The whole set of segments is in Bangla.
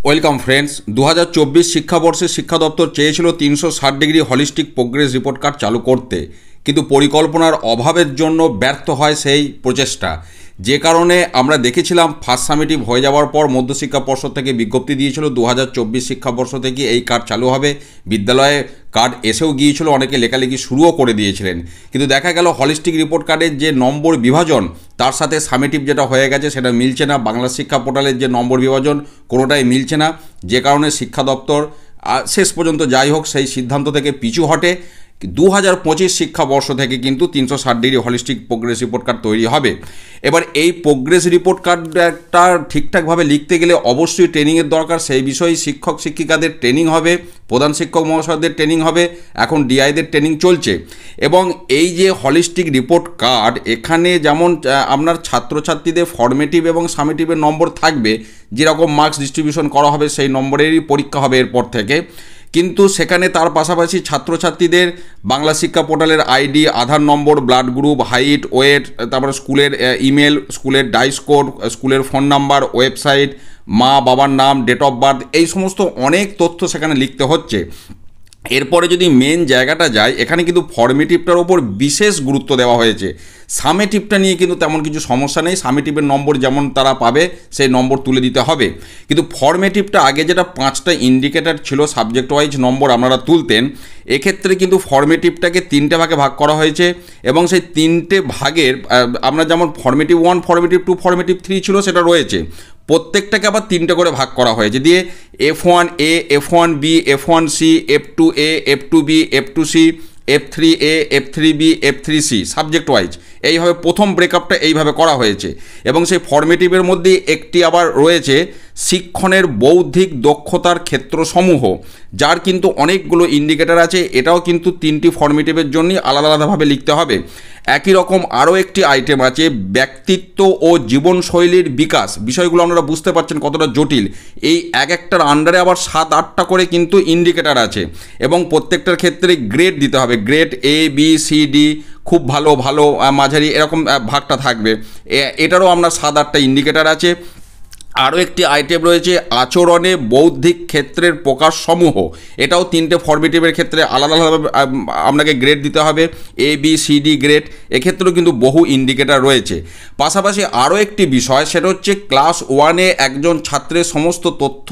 Welcome friends. 2024 শিক্ষাবর্ষে শিক্ষা দপ্তর চেয়েছিল 360 degree holistic progress report card চালু করতে, কিন্তু পরিকল্পনার অভাবের জন্য ব্যর্থ হয় সেই প্রচেষ্টা। যে কারণে আমরা দেখেছিলাম ফার্স্ট সামেটিভ হয়ে যাওয়ার পর মধ্যশিক্ষা পর্ষদ থেকে বিজ্ঞপ্তি দিয়েছিল 2024 শিক্ষাবর্ষ থেকে এই কার্ড চালু হবে। বিদ্যালয়ে কার্ড এসেও গিয়েছিল, অনেকে লেখালেখি শুরুও করে দিয়েছিলেন, কিন্তু দেখা গেল হলিস্টিক রিপোর্ট কার্ডের যে নম্বর বিভাজন তার সাথে সামেটিভ যেটা হয়ে গেছে সেটা মিলছে না। বাংলা শিক্ষা পোর্টালের যে নম্বর বিভাজন কোনোটাই মিলছে না, যে কারণে শিক্ষা দপ্তর শেষ পর্যন্ত যাই হোক সেই সিদ্ধান্ত থেকে পিছু হটে। 2025 শিক্ষাবর্ষ থেকে কিন্তু 360 degree holistic progress report card তৈরি হবে। এবার এই প্রোগ্রেস রিপোর্ট কার্ডটা ঠিকঠাকভাবে লিখতে গেলে অবশ্যই ট্রেনিংয়ের দরকার। সেই বিষয়ে শিক্ষক শিক্ষিকাদের ট্রেনিং হবে, প্রধান শিক্ষক মহাশয়দের ট্রেনিং হবে, এখন ডিআইদের ট্রেনিং চলছে। এবং এই যে হলিস্টিক রিপোর্ট কার্ড, এখানে যেমন আপনার ছাত্রছাত্রীদের ফর্মেটিভ এবং সামেটিভের নম্বর থাকবে, যেরকম মার্কস ডিস্ট্রিবিউশন করা হবে সেই নম্বরেরই পরীক্ষা হবে এরপর থেকে, কিন্তু সেখানে তার পাশাপাশি ছাত্রছাত্রীদের বাংলা শিক্ষা পোর্টালের আইডি, আধার নম্বর, ব্লাড গ্রুপ, হাইট, ওয়েট, তারপরে স্কুলের ইমেল, স্কুলের ডাইস কোড, স্কুলের ফোন নাম্বার, ওয়েবসাইট, মা বাবার নাম, ডেট অফ বার্থ, এই সমস্ত অনেক তথ্য সেখানে লিখতে হচ্ছে। এরপরে যদি মেন জায়গাটা যায়, এখানে কিন্তু ফর্মেটিভটার ওপর বিশেষ গুরুত্ব দেওয়া হয়েছে। সামেটিভটা নিয়ে কিন্তু তেমন কিছু সমস্যা নেই, সামেটিভের নম্বর যেমন তারা পাবে সেই নম্বর তুলে দিতে হবে। কিন্তু ফর্মেটিভটা আগে যেটা 5টা ইন্ডিকেটার ছিল সাবজেক্ট ওয়াইজ নম্বর আপনারা তুলতেন, এক্ষেত্রে কিন্তু ফর্মেটিভটাকে 3টে ভাগে ভাগ করা হয়েছে। এবং সেই 3টে ভাগের আমরা যেমন ফর্মেটিভ 1, ফর্মেটিভ 2, ফর্মেটিভ 3 ছিল সেটা রয়েছে, প্রত্যেকটাকে আবার 3টে করে ভাগ করা হয়েছে দিয়ে F1A, F1B, F1C, F2A, F2B, F2C, F3A, F3B, F3C subject wise এইভাবে প্রথম ব্রেকআপটা এইভাবে করা হয়েছে। এবং সেই ফর্মেটিভের মধ্যে একটি আবার রয়েছে শিক্ষণের বৌদ্ধিক দক্ষতার ক্ষেত্রসমূহ, যার কিন্তু অনেকগুলো ইন্ডিকেটার আছে। এটাও কিন্তু 3টি ফর্মেটিভের জন্যই আলাদা আলাদাভাবে লিখতে হবে। একই রকম আরও একটি আইটেম আছে ব্যক্তিত্ব ও জীবনশৈলীর বিকাশ। বিষয়গুলো আপনারা বুঝতে পারছেন কতটা জটিল। এই একটার আন্ডারে আবার 7-8টা করে কিন্তু ইন্ডিকেটার আছে এবং প্রত্যেকটার ক্ষেত্রে গ্রেড দিতে হবে। Grade A, B, C, D, খুব ভালো, ভালো, মাঝারি, এরকম ভাগটা থাকবে। এটারও আপনার 7-8টা ইন্ডিকেটার আছে। আরও একটি আইটেম রয়েছে আচরণে বৌদ্ধিক ক্ষেত্রের প্রকাশসমূহ। এটাও 3টে ফর্মেটিভের ক্ষেত্রে আলাদা আলাদাভাবে আপনাকে গ্রেড দিতে হবে, A, B, C, D grade. এক্ষেত্রেও কিন্তু বহু ইন্ডিকেটার রয়েছে। পাশাপাশি আরও একটি বিষয়, সেটা হচ্ছে ক্লাস 1-এ একজন ছাত্রের সমস্ত তথ্য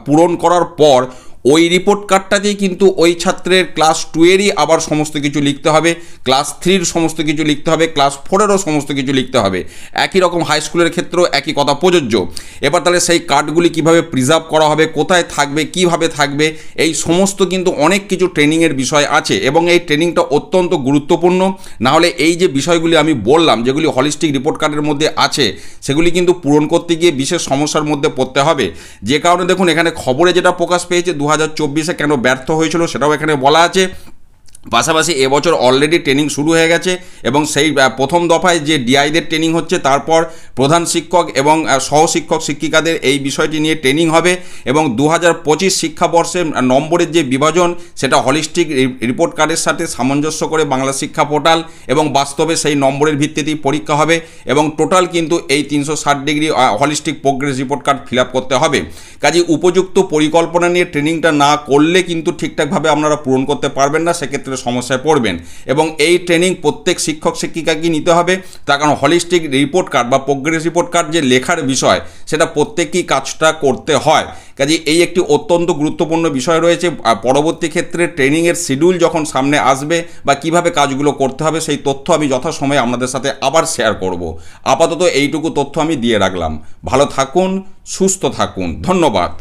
পূরণ করার পর ওই রিপোর্ট কার্ডটাতেই কিন্তু ওই ছাত্রের ক্লাস 2-এরই আবার সমস্ত কিছু লিখতে হবে, ক্লাস 3-র সমস্ত কিছু লিখতে হবে, ক্লাস 4-এরও সমস্ত কিছু লিখতে হবে। একই রকম হাই স্কুলের ক্ষেত্রেও একই কথা প্রযোজ্য। এবার তাহলে সেই কার্ডগুলি কিভাবে প্রিজার্ভ করা হবে, কোথায় থাকবে, কিভাবে থাকবে, এই সমস্ত কিন্তু অনেক কিছু ট্রেনিংয়ের বিষয় আছে এবং এই ট্রেনিংটা অত্যন্ত গুরুত্বপূর্ণ। নাহলে এই যে বিষয়গুলি আমি বললাম, যেগুলি হলিস্টিক রিপোর্ট কার্ডের মধ্যে আছে, সেগুলি কিন্তু পূরণ করতে গিয়ে বিশেষ সমস্যার মধ্যে পড়তে হবে। যে কারণে দেখুন এখানে খবরে যেটা প্রকাশ পেয়েছে 2024-এ কেন ব্যর্থ হয়েছিল সেটাও এখানে বলা আছে। পাশাপাশি এবছর অলরেডি ট্রেনিং শুরু হয়ে গেছে এবং সেই প্রথম দফায় যে ডিআইদের ট্রেনিং হচ্ছে, তারপর প্রধান শিক্ষক এবং সহশিক্ষক শিক্ষিকাদের এই বিষয়টি নিয়ে ট্রেনিং হবে। এবং 2025 শিক্ষাবর্ষের নম্বরের যে বিভাজন সেটা হলিস্টিক রিপোর্ট কার্ডের সাথে সামঞ্জস্য করে বাংলা শিক্ষা পোর্টাল এবং বাস্তবে সেই নম্বরের ভিত্তিতেই পরীক্ষা হবে। এবং টোটাল কিন্তু এই 360 degree holistic progress report card fill up করতে হবে। কাজে উপযুক্ত পরিকল্পনা নিয়ে ট্রেনিংটা না করলে কিন্তু ঠিকঠাকভাবে আপনারা পূরণ করতে পারবেন না, সেক্ষেত্রে সমস্যায় পড়বেন। এবং এই ট্রেনিং প্রত্যেক শিক্ষক শিক্ষিকাকে নিতে হবে, তার কারণ হলিস্টিক রিপোর্ট কার্ড বা প্রোগ্রেস রিপোর্ট কার্ড যে লেখার বিষয় সেটা প্রত্যেককেই কাজটা করতে হয়। কাজে এই একটি অত্যন্ত গুরুত্বপূর্ণ বিষয় রয়েছে। পরবর্তী ক্ষেত্রে ট্রেনিংয়ের শিডিউল যখন সামনে আসবে বা কিভাবে কাজগুলো করতে হবে সেই তথ্য আমি যথাসময়ে আপনাদের সাথে আবার শেয়ার করব। আপাতত এইটুকু তথ্য আমি দিয়ে রাখলাম। ভালো থাকুন, সুস্থ থাকুন, ধন্যবাদ।